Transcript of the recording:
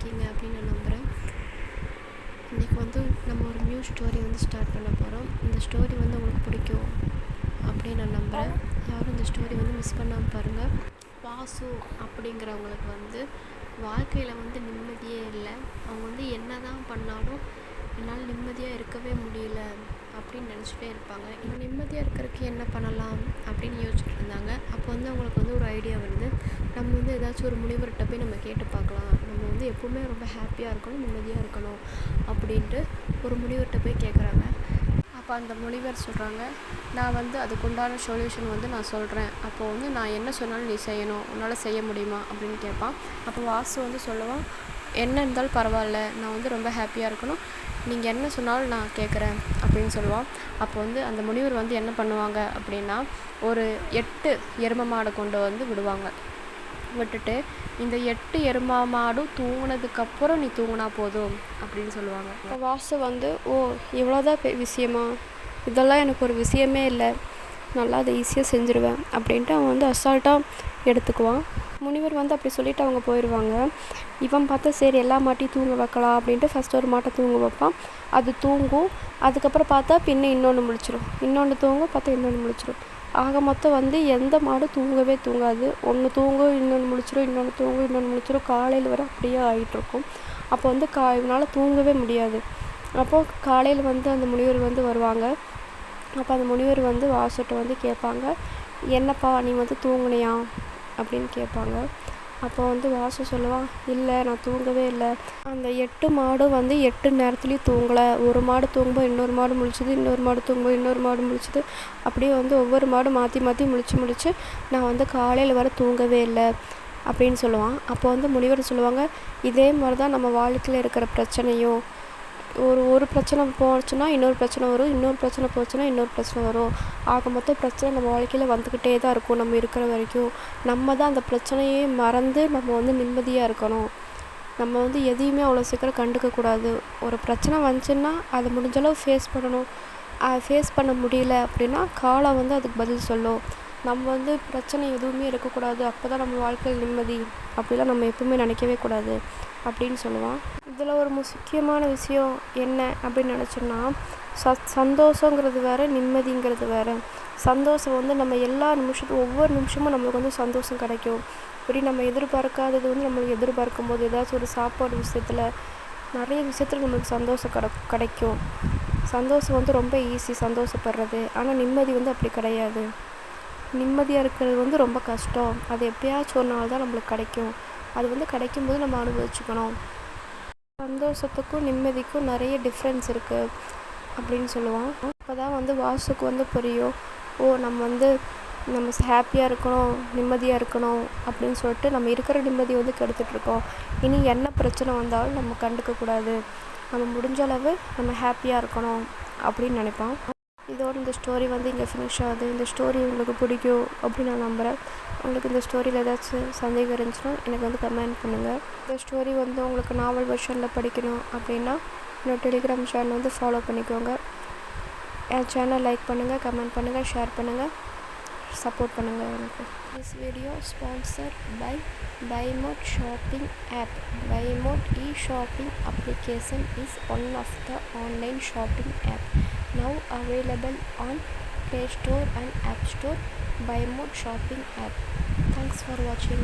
இருக்கீங்க அப்படின்னு நான் நம்புகிறேன். இன்றைக்கி வந்து நம்ம ஒரு நியூ ஸ்டோரி வந்து ஸ்டார்ட் பண்ண போகிறோம். இந்த ஸ்டோரி வந்து உங்களுக்கு பிடிக்கும் அப்படின்னு நான் நம்புகிறேன். யாரும் இந்த ஸ்டோரி வந்து மிஸ் பண்ணாமல் பாருங்கள். வாசு அப்படிங்கிறவங்களுக்கு வந்து வாழ்க்கையில் வந்து நிம்மதியே இல்லை. அவங்க வந்து என்ன தான் பண்ணாலும் என்னால் நிம்மதியாக இருக்கவே முடியல அப்படின்னு நினச்சிட்டே இருப்பாங்க. இன்னும் நிம்மதியாக இருக்கிறதுக்கு என்ன பண்ணலாம் அப்படின்னு யோசிச்சுட்டு இருந்தாங்க. அப்போ வந்து அவங்களுக்கு வந்து ஒரு ஐடியா வருது. நம்ம வந்து ஏதாச்சும் ஒரு முனிவர்கிட்ட போய் நம்ம கேட்டு பார்க்கலாம். நம்ம வந்து எப்போவுமே ரொம்ப ஹாப்பியாக இருக்கணும், நிம்மதியாக இருக்கணும் அப்படின்ட்டு ஒரு முனிவர்கிட்ட போய் கேட்குறாங்க. அப்போ அந்த முனிவர் சொல்கிறாங்க, நான் வந்து அதுக்குண்டான சொல்யூஷன் வந்து நான் சொல்கிறேன். அப்போது வந்து நான் என்ன சொன்னாலும் நீ செய்யணும், உன்னால் செய்ய முடியுமா அப்படின்னு கேட்பான். அப்போ வாசு வந்து சொல்லுவான், என்ன இருந்தாலும் பரவாயில்ல, நான் வந்து ரொம்ப ஹாப்பியாக இருக்கணும், நீங்கள் என்ன சொன்னாலும் நான் கேட்குறேன் அப்படின்னு சொல்லுவான். அப்போ வந்து அந்த முனிவர் வந்து என்ன பண்ணுவாங்க அப்படின்னா, ஒரு 8 எருமை மாடை கொண்டு வந்து விட்டுட்டு இந்த 8 எருமை மாடும் தூங்கினதுக்கப்புறம் நீ தூங்கினா போதும் அப்படின்னு சொல்லுவாங்க. இப்போ வாசு வந்து இவ்வளோதான் விஷயமா, இதெல்லாம் எனக்கு ஒரு விஷயமே இல்லை, நல்லா அதை ஈஸியாக செஞ்சுருவேன் அப்படின்ட்டு அவன் வந்து அசால்ட்டாக எடுத்துக்குவான். முனிவர் வந்து அப்படி சொல்லிவிட்டு அவங்க போயிடுவாங்க. இவன் பார்த்தா சரி எல்லா மாட்டையும் தூங்க வைக்கலாம் அப்படின்ட்டு ஃபஸ்ட்டு ஒரு மாட்டை தூங்க வைப்பான். அது தூங்கும். அதுக்கப்புறம் பார்த்தா இன்னொன்று முழிச்சிடும், இன்னொன்று தூங்கும், பார்த்தா இன்னொன்று முழிச்சிடும். ஆக மொத்தம் வந்து எந்த மாடும் தூங்கவே தூங்காது. ஒன்று தூங்கும், இன்னொன்று முழிச்சிடும், இன்னொன்று தூங்கும், இன்னொன்று முழிச்சிடும். காலையில் வரை அப்படியே ஆகிட்டுருக்கும். அப்போ வந்து இவனால் தூங்கவே முடியாது. அப்போது காலையில் வந்து அந்த முனிவர் வந்து வருவாங்க. அப்போ அந்த முனிவர் வந்து வாசுகிட்ட வந்து கேட்பாங்க, என்னப்பா நீ வந்து தூங்குனியா அப்படின்னு கேட்பாங்க. அப்போ வந்து வாசு சொல்லுவான், இல்லை நான் தூங்கவே இல்லை. அந்த 8 மாடும் வந்து 8 நேரத்துலேயும் தூங்கலை. ஒரு மாடு தூங்கும்போது இன்னொரு மாடு முழிச்சுது, இன்னொரு மாடு தூங்கும்போது இன்னொரு மாடு முழிச்சுது. அப்படியே வந்து ஒவ்வொரு மாடும் மாற்றி மாற்றி முழிச்சு நான் வந்து காலையில் வர தூங்கவே இல்லை அப்படின்னு சொல்லுவான். அப்போ வந்து முனிவர் சொல்லுவாங்க, இதே மாதிரி தான் நம்ம வாழ்க்கையில் இருக்கிற பிரச்சனையும், ஒரு பிரச்சனை போச்சுன்னா இன்னொரு பிரச்சனை வரும், இன்னொரு பிரச்சனை போச்சுன்னா இன்னொரு பிரச்சனை வரும். ஆக மொத்தம் பிரச்சனை நம்ம வாழ்க்கையில் வந்துக்கிட்டே தான் இருக்கும். நம்ம இருக்கிற வரைக்கும் நம்ம தான் அந்த பிரச்சனையே மறந்து நம்ம வந்து நிம்மதியாக இருக்கணும். நம்ம வந்து எதையுமே அவ்வளோ சீக்கிரம் கண்டுக்கக்கூடாது. ஒரு பிரச்சனை வந்துச்சுன்னா அதை முடிஞ்சளவு ஃபேஸ் பண்ணணும். அதை ஃபேஸ் பண்ண முடியல அப்படின்னா காலம் வந்து அதுக்கு பதில் சொல்லும். நம்ம வந்து பிரச்சனை எதுவுமே இருக்கக்கூடாது, அப்போ தான் நம்ம வாழ்க்கையில் நிம்மதி, அப்படிலாம் நம்ம எப்பவுமே நினைக்கவே கூடாது அப்படின்னு சொல்லுவான். இதில் ஒரு முக்கியமான விஷயம் என்ன அப்படின்னு நினச்சோன்னா, சந்தோஷங்கிறது வேறு, நிம்மதிங்கிறது வேறு. சந்தோஷம் வந்து நம்ம எல்லா நிமிஷத்தும் ஒவ்வொரு நிமிஷமும் நம்மளுக்கு வந்து சந்தோஷம் கிடைக்கும். இப்படி நம்ம எதிர்பார்க்காதது வந்து நம்மளுக்கு எதிர்பார்க்கும் போது ஏதாச்சும் ஒரு சாப்பாடு விஷயத்தில், நிறைய விஷயத்தில் நம்மளுக்கு சந்தோஷம் கிடைக்கும். சந்தோஷம் வந்து ரொம்ப ஈஸி சந்தோஷப்படுறது. ஆனால் நிம்மதி வந்து அப்படி கிடையாது. நிம்மதியாக இருக்கிறது வந்து ரொம்ப கஷ்டம். அது எப்பயாச்சும் ஒரு நாள் தான் நம்மளுக்கு கிடைக்கும். அது வந்து கிடைக்கும்போது நம்ம அனுபவிச்சுக்கணும். சந்தோஷத்துக்கும் நிம்மதிக்கும் நிறைய டிஃப்ரென்ஸ் இருக்குது அப்படின்னு சொல்லுவான். அப்போ தான் வந்து வாசுக்கு வந்து புரியும், நம்ம ஹாப்பியாக இருக்கணும், நிம்மதியாக இருக்கணும் அப்படின்னு சொல்லிட்டு நம்ம இருக்கிற நிம்மதி வந்து கெடுத்துட்ருக்கோம். இனி என்ன பிரச்சனை வந்தாலும் நம்ம கண்டுக்கக்கூடாது, நம்ம முடிஞ்ச அளவு நம்ம ஹாப்பியாக இருக்கணும் அப்படின்னு நினைப்பான். இதோடு இந்த ஸ்டோரி வந்து இங்கே ஃபினிஷ் ஆகுது. இந்த ஸ்டோரி உங்களுக்கு பிடிக்கும் அப்படின்னு நான் நம்புகிறேன். உங்களுக்கு இந்த ஸ்டோரியில் ஏதாச்சும் சந்தேகம் இருந்துச்சுன்னா எனக்கு வந்து கமெண்ட் பண்ணுங்கள். இந்த ஸ்டோரி வந்து உங்களுக்கு நாவல் வெர்ஷனில் படிக்கணும் அப்படின்னா என்னோட டெலிகிராம் சேனல் வந்து ஃபாலோ பண்ணிக்கோங்க. என் சேனல் லைக் பண்ணுங்கள், கமெண்ட் பண்ணுங்கள், ஷேர் பண்ணுங்கள், சப்போர்ட் பண்ணுங்கள் எனக்கு. This video sponsor by BuyMode shopping app. BuyMode e-shopping application is one of the online shopping app now available on Play Store and App Store. BuyMode shopping app. Thanks for watching.